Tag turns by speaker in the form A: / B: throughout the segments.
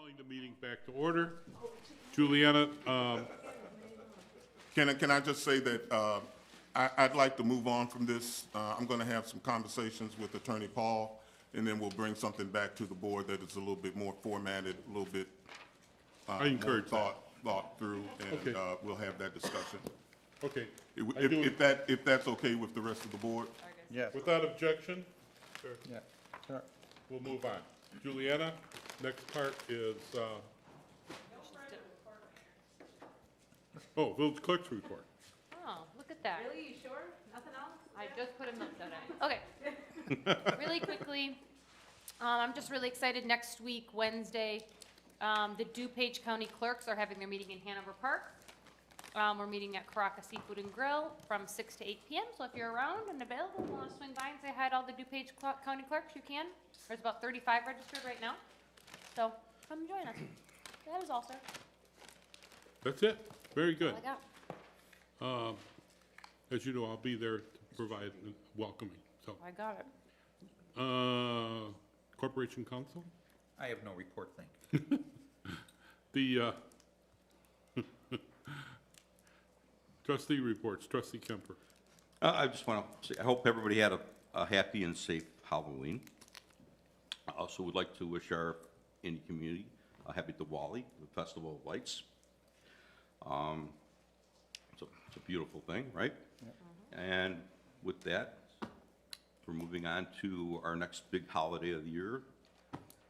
A: Calling the meeting back to order. Juliana,
B: Can I just say that I'd like to move on from this. I'm going to have some conversations with Attorney Paul, and then we'll bring something back to the board that is a little bit more formatted, a little bit
A: I
B: more
A: encourage that.
B: thought through, and
A: Okay.
B: we'll have that discussion.
A: Okay. I do-
B: If that's okay with the rest of the board?
C: Yes,
A: Without objection,
C: yeah, sure.
A: we'll move on. Juliana, next part is, oh, village clerk's report.
D: Oh, look at that.
E: Really, you sure? Nothing else?
D: I just put a note down. Okay. Really quickly, I'm just really excited. Next week, Wednesday, the DuPage County clerks are having their meeting in Hanover Park. We're meeting at Caracas Seafood and Grill from 6 to 8 p.m. So if you're around and available and want to swing by and say hi to all the DuPage County clerks, you can. There's about 35 registered right now. So come join us. That is all, sir.
A: That's it. Very good.
D: All I got.
A: As you know, I'll be there to provide welcoming, so.
D: I got it.
A: Corporation Council?
C: I have no report, thank you.
A: The trustee reports, trustee Kemper.
F: I just want to say, I hope everybody had a happy and safe Halloween. I also would like to wish our Indian community a happy Diwali, the Festival of Lights. It's a beautiful thing, right? And with that, we're moving on to our next big holiday of the year,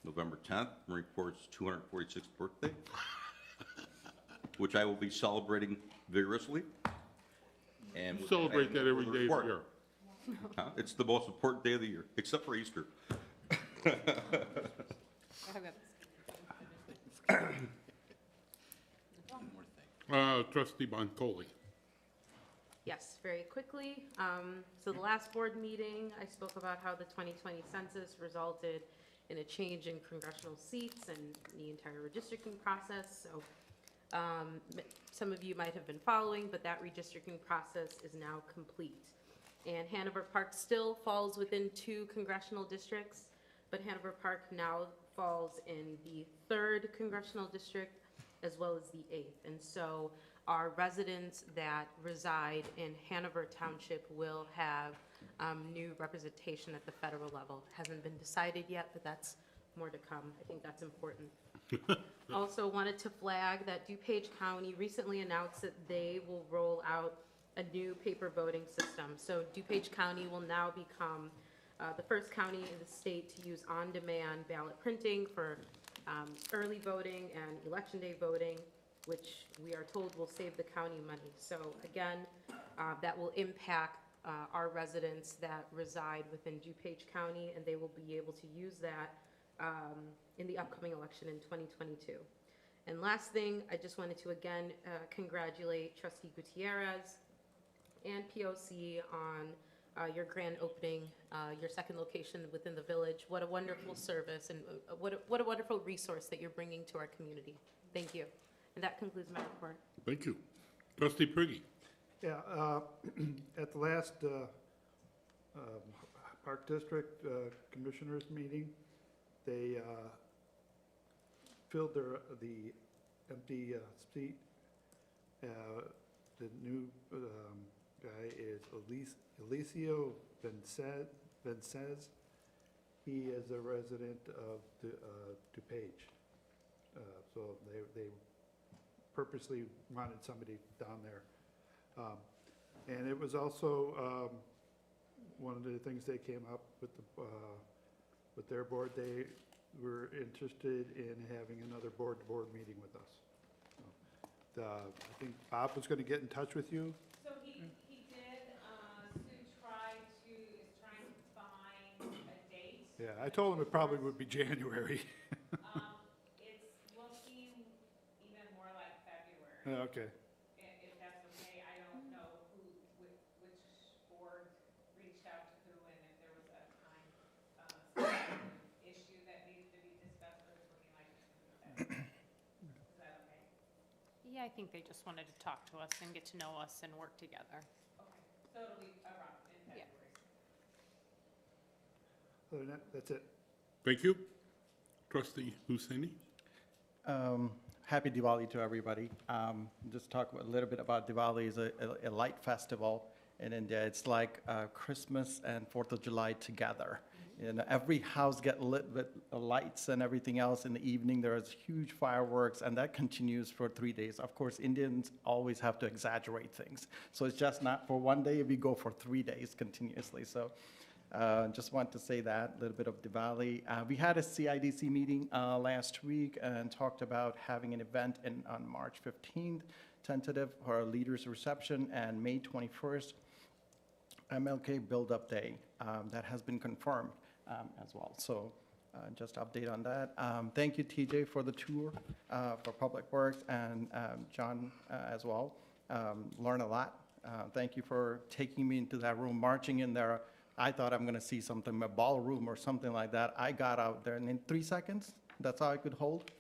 F: November 10th, Marine Corps' 246th birthday, which I will be celebrating vigorously. And with
A: Celebrate that every
F: with a
A: day of the
F: report.
A: year.
F: It's the most important day of the year, except for Easter.
D: I have it.
A: Trustee Boncoli.
E: Yes, very quickly. So the last board meeting, I spoke about how the 2020 census resulted in a change in congressional seats and the entire redistricting process. So some of you might have been following, but that redistricting process is now complete. And Hanover Park still falls within 2 congressional districts, but Hanover Park now falls in the 3rd congressional district as well as the 8th. And so our residents that reside in Hanover Township will have new representation at the federal level. Hasn't been decided yet, but that's more to come. I think that's important. Also wanted to flag that DuPage County recently announced that they will roll out a new paper voting system. So DuPage County will now become the first county in the state to use on-demand ballot printing for early voting and election day voting, which we are told will save the county money. So again, that will impact our residents that reside within DuPage County, and they will be able to use that in the upcoming election in 2022. And last thing, I just wanted to again congratulate Trustee Gutierrez and POC on your grand opening, your second location within the village. What a wonderful service and what a wonderful resource that you're bringing to our community. Thank you. And that concludes my report.
A: Thank you. Trustee Priggy.
G: Yeah, at the last Park District Commissioners meeting, they filled the empty seat. The new guy is Alicio Vencez. He is a resident of DuPage. So they purposely wanted somebody down there. And it was also one of the things they came up with their board. They were interested in having another board-to-board meeting with us. So, I think Bob was going to get in touch with you.
H: So he did, Sue is trying to find a date.
G: Yeah, I told him it probably would be January.
H: It's looking even more like February.
G: Okay.
H: If that's okay, I don't know which board reached out to who and if there was a time issue that needed to be discussed, but it's looking like it's going to be February. Is that okay?
D: Yeah, I think they just wanted to talk to us and get to know us and work together.
H: Okay, so it'll be around in
D: Yeah.
H: February.
G: Other than that, that's it.
A: Thank you. Trustee Husseini.
I: Happy Diwali to everybody. Just talk a little bit about Diwali. Is a light festival in India. It's like Christmas and 4th of July together. And every house get lit with lights and everything else. In the evening, there is huge fireworks, and that continues for 3 days. Of course, Indians always have to exaggerate things. So it's just not for one day, we go for 3 days continuously. So just want to say that, a little bit of Diwali. We had a CIDC meeting last week and talked about having an event on March 15th, tentative for a leaders reception, and May 21st, MLK Build-Up Day. That has been confirmed as well. So just update on that. Thank you, TJ, for the tour for Public Works, and John as well. Learn a lot. Thank you for taking me into that room, marching in there. I thought I'm going to see something, a ballroom or something like that. I got out there, and in 3 seconds, that's all I could hold.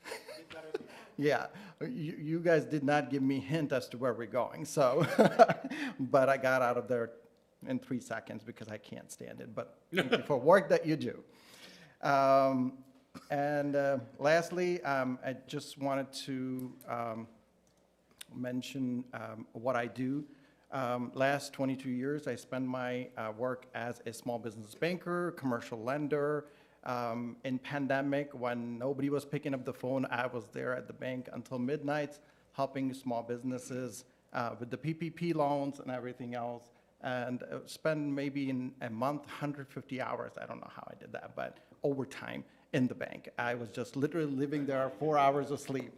I: Yeah, you guys did not give me a hint as to where we're going, so, but I got out of there in 3 seconds because I can't stand it, but thank you for work that you do. Lastly, I just wanted to mention what I do. Last 22 years, I spent my work as a small business banker, commercial lender. In pandemic, when nobody was picking up the phone, I was there at the bank until midnight, helping small businesses with the PPP loans and everything else. And spend maybe in a month 150 hours. I don't know how I did that, but overtime in the bank. I was just literally living there, 4 hours of sleep.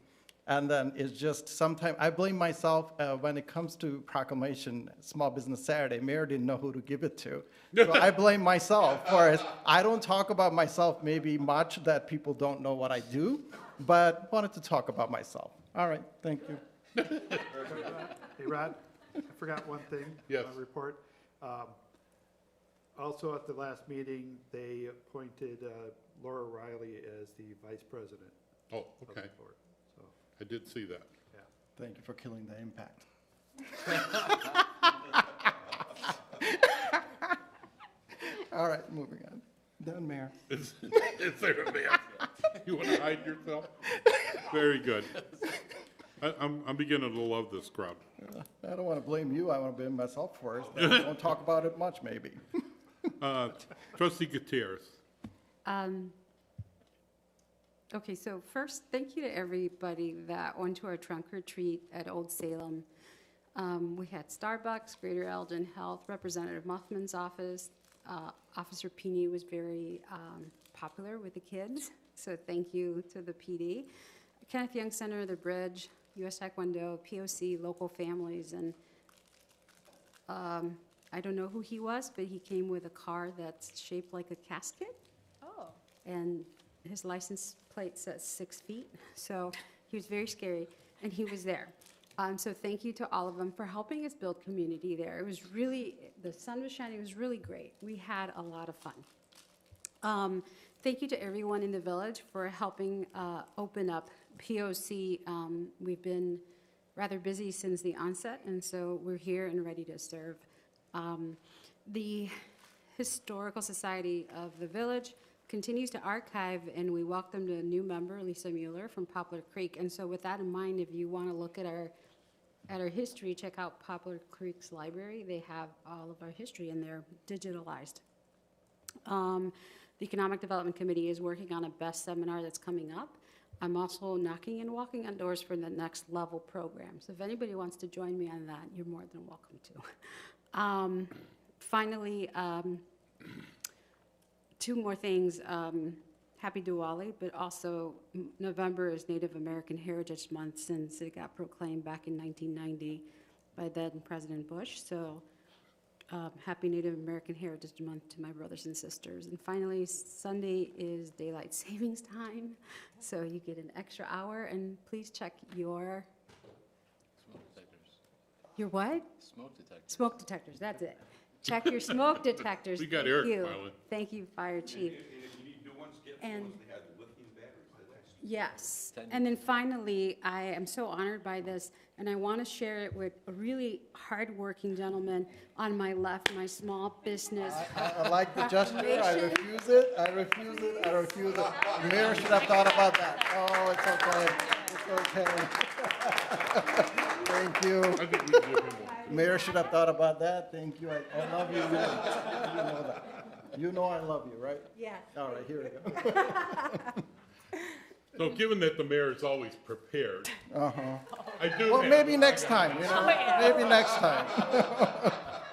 I: And then it's just sometimes, I blame myself when it comes to proclamation, Small Business Saturday, Mayor didn't know who to give it to. So I blame myself for it. I don't talk about myself maybe much that people don't know what I do, but wanted to talk about myself. All right, thank you.
G: Hey, Rod, I forgot one thing.
A: Yes.
G: On my report. Also, at the last meeting, they appointed Laura Riley as the vice president
A: Oh,
G: of the
A: okay.
G: board. So,
A: I did see that.
G: yeah.
I: Thank you for killing the impact. All right, moving on. Done, Mayor.
A: Is there a man? You want to hide yourself? Very good. I'm beginning to love this crowd.
I: I don't want to blame you, I want to blame myself first. I don't talk about it much, maybe.
A: Trustee Gutierrez.
J: Okay, so first, thank you to everybody that went to our trunk or treat at Old Salem. We had Starbucks, Greater Elgin Health, Representative Muffman's office. Officer Pini was very popular with the kids, so thank you to the PD. Kenneth Young Center, The Bridge, US Taekwondo, POC, local families, and I don't know who he was, but he came with a car that's shaped like a casket.
D: Oh.
J: And his license plate says 6 feet, so he was very scary, and he was there. So thank you to all of them for helping us build community there. It was really, the sun was shining, it was really great. We had a lot of fun. Thank you to everyone in the village for helping open up POC. We've been rather busy since the onset, and so we're here and ready to serve. The Historical Society of the Village continues to archive, and we welcomed a new member, Lisa Mueller from Poplar Creek. And so with that in mind, if you want to look at our history, check out Poplar Creek's library. They have all of our history in there digitalized. The Economic Development Committee is working on a BEST seminar that's coming up. I'm also knocking and walking on doors for the Next Level program. So if anybody wants to join me on that, you're more than welcome to. Finally, 2 more things. Happy Diwali, but also November is Native American Heritage Month since it got proclaimed back in 1990 by then President Bush. So happy Native American Heritage Month to my brothers and sisters. And finally, Sunday is daylight savings time, so you get an extra hour. And please check your
K: Smoke detectors.
J: your what?
K: Smoke detectors.
J: Smoke detectors. That's it. Check your smoke detectors.
A: We got
J: Thank
A: Eric
J: you.
A: smiling.
J: Thank you, Fire Chief.
F: And if you need new ones, get
J: And-
F: ones that have lithium batteries that last
J: Yes.
K: 10
J: And then finally, I am so honored by this, and I want to share it with a really hardworking gentleman on my left, my small business.
I: I like the gesture, I refuse it, I refuse it, I refuse it. The mayor should have thought about that. Oh, it's okay, it's okay. Thank you.
A: I think we give him one.
I: Mayor should have thought about that, thank you, I love you, man. You know that. You know I love you, right?
J: Yeah.
I: All right, here we go.
A: So given that the mayor is always prepared, I do
I: Well,
A: have-
I: maybe next time, you know, maybe next time.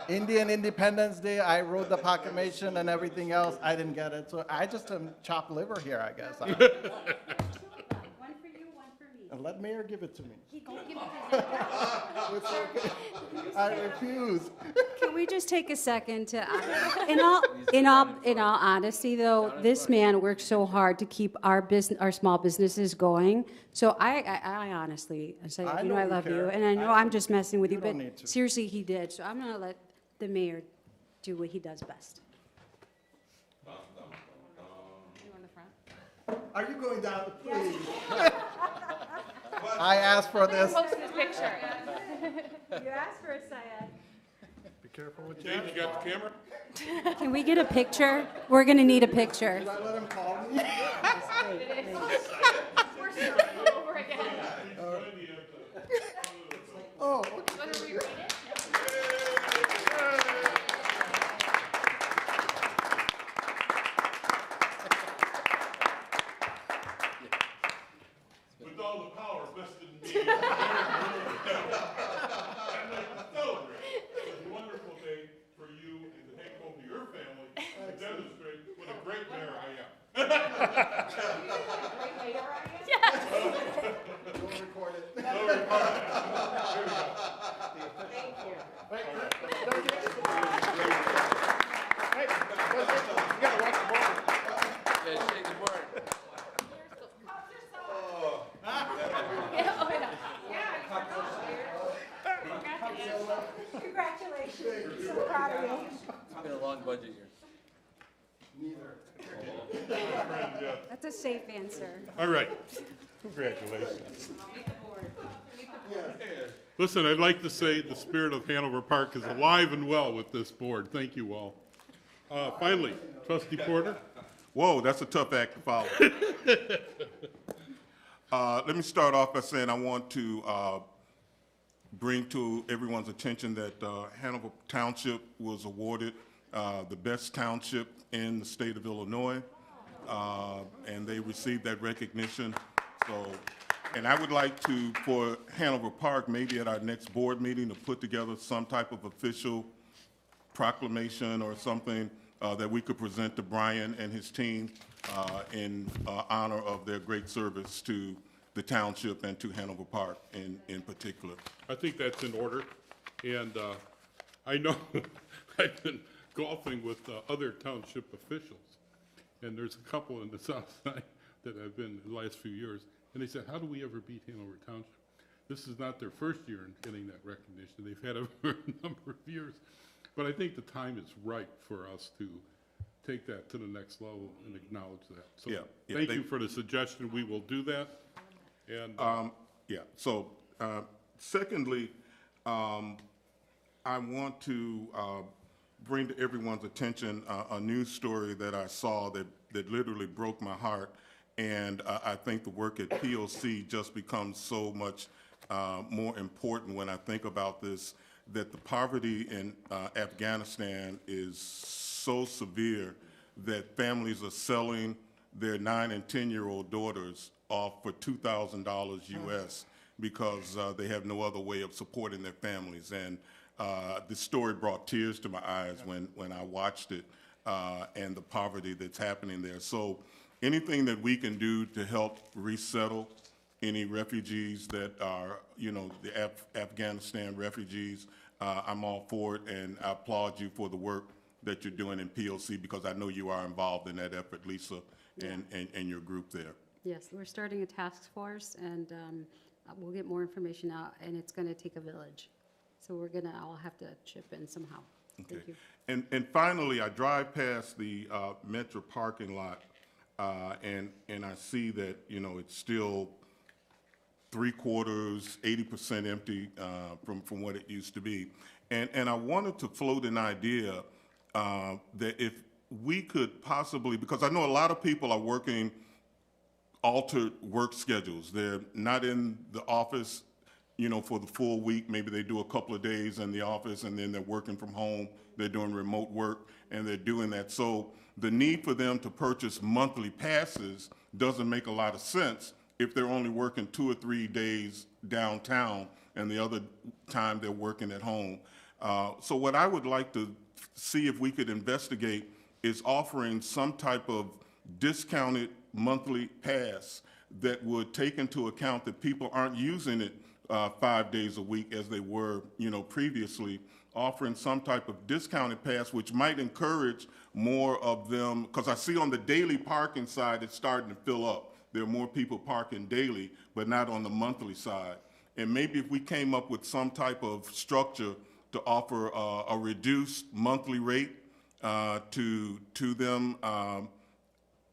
I: Indian Independence Day, I wrote the proclamation and everything else, I didn't get it, so I just chopped liver here, I guess.
J: One for you, one for me.
I: And let mayor give it to me.
J: He did give it to me.
I: I refuse.
J: Can we just take a second to, in all honesty, though, this man works so hard to keep our small businesses going. So I honestly, I say,
I: I
J: you
I: know
J: know, I
I: you
J: love you,
I: care.
J: and I know I'm just messing with you,
I: You
J: but
I: don't need to.
J: seriously, he did. So I'm gonna let the mayor do what he does best.
D: You on the front?
I: Are you going down, please? I asked for this.
D: Post this picture.
J: You asked for it, Syed.
G: Be careful what you
A: Dave, you got the camera?
J: Can we get a picture? We're gonna need a picture.
I: Should I let him call me?
D: We're starting over again.
I: Oh, okay.
D: You want to reread it?
A: With all the power vested in me. I'd like to celebrate this wonderful day for you and to take home to your family and demonstrate what a great mayor I am.
I: Don't record it.
K: Yeah, shake the board.
D: Yeah, oh, yeah.
J: Congratulations. So proud of you.
K: It's been a long budget year.
J: That's a safe answer.
A: All right. Congratulations. Listen, I'd like to say the spirit of Hanover Park is alive and well with this board. Thank you all. Finally, Trustee Porter.
B: Whoa, that's a tough act to follow. Let me start off by saying I want to bring to everyone's attention that Hanover Township was awarded the best township in the state of Illinois, and they received that recognition. So, and I would like to, for Hanover Park, maybe at our next board meeting, to put together some type of official proclamation or something that we could present to Brian and his team in honor of their great service to the township and to Hanover Park in particular.
A: I think that's in order. And I know I've been golfing with other township officials, and there's a couple in the south side that I've been in the last few years, and they said, how do we ever beat Hanover Township? This is not their first year in getting that recognition. They've had it for a number of years. But I think the time is right for us to take that to the next level and acknowledge that. So
B: Yeah, yeah,
A: thank
B: they-
A: you for the suggestion. We will do that. And
B: Yeah, so secondly, I want to bring to everyone's attention a news story that I saw that literally broke my heart. And I think the work at POC just becomes so much more important when I think about this, that the poverty in Afghanistan is so severe that families are selling their 9 and 10-year-old daughters off for $2,000 US because they have no other way of supporting their families. And this story brought tears to my eyes when I watched it and the poverty that's happening there. So anything that we can do to help resettle any refugees that are, you know, the Afghanistan refugees, I'm all for it, and I applaud you for the work that you're doing in POC because I know you are involved in that effort, Lisa, and your group there.
J: Yes, we're starting a task force, and we'll get more information out, and it's going to take a village. So we're going to all have to chip in somehow. Thank
B: Okay.
J: you.
B: And finally, I drive past the Metro parking lot And I see that, you know, it's still 3/4, 80% empty from what it used to be. And I wanted to float an idea that if we could possibly, because I know a lot of people are working altered work schedules. They're not in the office, you know, for the full week. Maybe they do a couple of days in the office and then they're working from home. They're doing remote work and they're doing that. So the need for them to purchase monthly passes doesn't make a lot of sense if they're only working 2 or 3 days downtown and the other time they're working at home. So what I would like to see if we could investigate is offering some type of discounted monthly pass that would take into account that people aren't using it 5 days a week as they were, you know, previously, offering some type of discounted pass, which might encourage more of them, because I see on the daily parking side, it's starting to fill up. There are more people parking daily, but not on the monthly side. And maybe if we came up with some type of structure to offer a reduced monthly rate to them,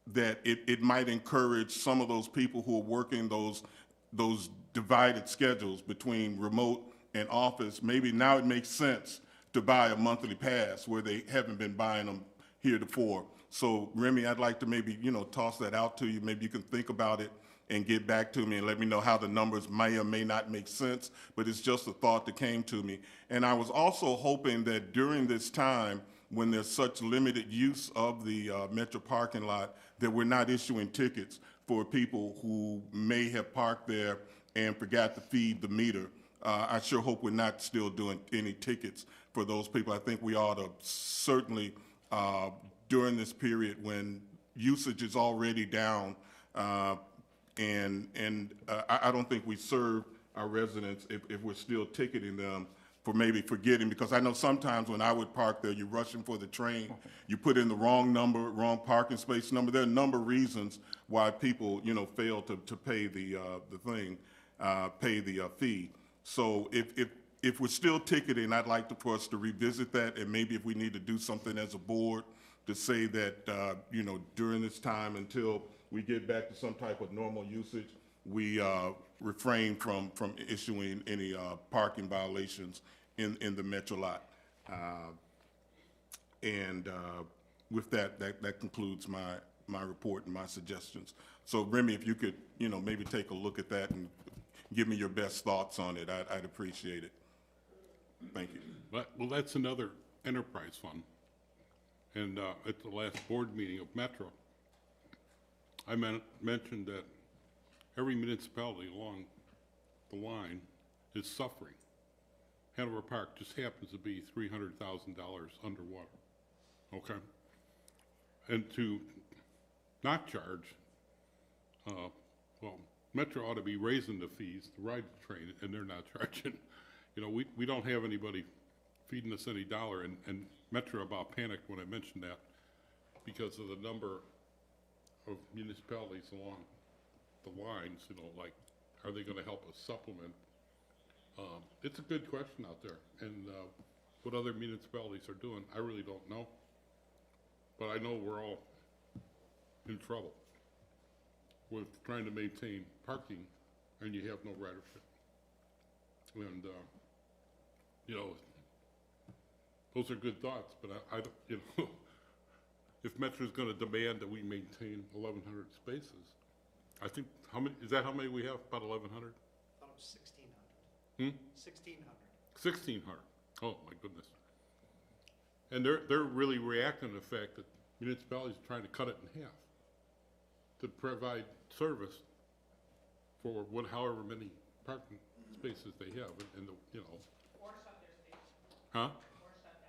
B: that it might encourage some of those people who are working those divided schedules between remote and office. Maybe now it makes sense to buy a monthly pass where they haven't been buying them heretofore. So Remy, I'd like to maybe, you know, toss that out to you. Maybe you can think about it and get back to me and let me know how the numbers may or may not make sense, but it's just a thought that came to me. And I was also hoping that during this time, when there's such limited use of the Metro parking lot, that we're not issuing tickets for people who may have parked there and forgot to feed the meter. I sure hope we're not still doing any tickets for those people. I think we ought to certainly, during this period when usage is already down, and I don't think we serve our residents if we're still ticketing them for maybe forgetting, because I know sometimes when I would park there, you're rushing for the train, you put in the wrong number, wrong parking space number. There are a number of reasons why people, you know, fail to pay the fee. So if we're still ticketing, I'd like for us to revisit that, and maybe if we need to do something as a board to say that, you know, during this time until we get back to some type of normal usage, we refrain from issuing any parking violations in the Metro lot. And with that concludes my report and my suggestions. So Remy, if you could, you know, maybe take a look at that and give me your best thoughts on it, I'd appreciate it. Thank you.
A: Well, that's another enterprise fund. And at the last board meeting of Metro, I mentioned that every municipality along the line is suffering. Hanover Park just happens to be $300,000 underwater, okay? And to not charge, well, Metro ought to be raising the fees to ride the train, and they're not charging. You know, we don't have anybody feeding us any dollar, and Metro about panicked when I mentioned that because of the number of municipalities along the lines, you know, like, are they gonna help us supplement? It's a good question out there, and what other municipalities are doing, I really don't know. But I know we're all in trouble with trying to maintain parking, and you have no ridership. And, you know, those are good thoughts, but I don't, you know, if Metro's gonna demand that we maintain 1,100 spaces, I think, how many, is that how many we have, about 1,100?
L: I thought it was 1,600. 1,600.
A: 1,600, oh my goodness. And they're really reacting to the fact that municipalities are trying to cut it in half to provide service for however many parking spaces they have, and the, you know.
H: Or shut their station.
A: Huh?
H: Or shut down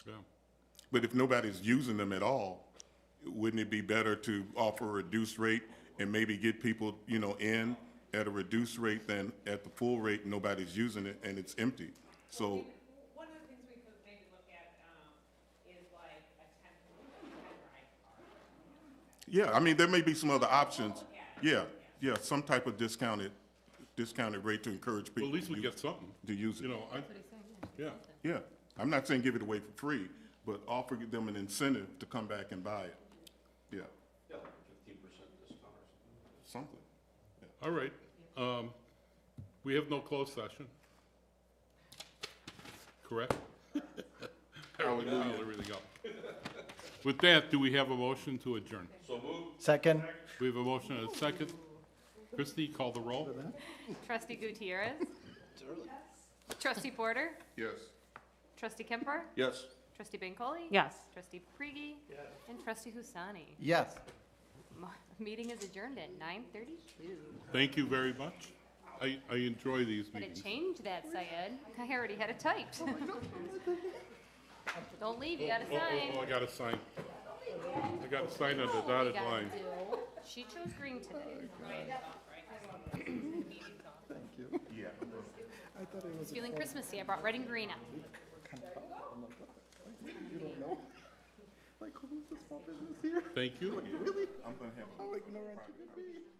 H: their station.
A: Yeah.
B: But if nobody's using them at all, wouldn't it be better to offer a reduced rate and maybe get people, you know, in at a reduced rate than at the full rate, and nobody's using it and it's empty? So,
H: One of the things we could maybe look at is like a 10 ride car.
B: yeah, I mean, there may be some other options. Yeah, some type of discounted rate to encourage people.
A: Well, at least we get something,
B: to use it.
A: you know, yeah.
B: Yeah, I'm not saying give it away for free, but offer them an incentive to come back and buy it. Yeah,
F: Yeah, 15% discount or something.
B: something.
A: All right. We have no closed session. Correct?
B: Hallelujah.
A: Everything up. With that, do we have a motion to adjourn?
F: So moved.
I: Second?
A: We have a motion and a second. Christie, call the roll.
D: Trustee Gutierrez? Trustee Porter?
B: Yes.
D: Trustee Kemper?
F: Yes.
D: Trustee Bancole?
E: Yes.
D: Trustee Prigi? And Trustee Husani.
I: Yes.
D: Meeting is adjourned at 9:32.
A: Thank you very much. I enjoy these
D: Gotta
A: meetings.
D: change that, Syed. I already had it typed. Don't leave, you gotta
A: Oh,
D: sign.
A: I gotta sign. I gotta sign on the
D: We
A: dotted
D: gotta
A: line.
D: do- She chose green today.
B: Yeah.
D: It's feeling Christmassy. I brought red and green out.
A: Thank you.
B: I'm gonna have.
G: How ignorant you could be.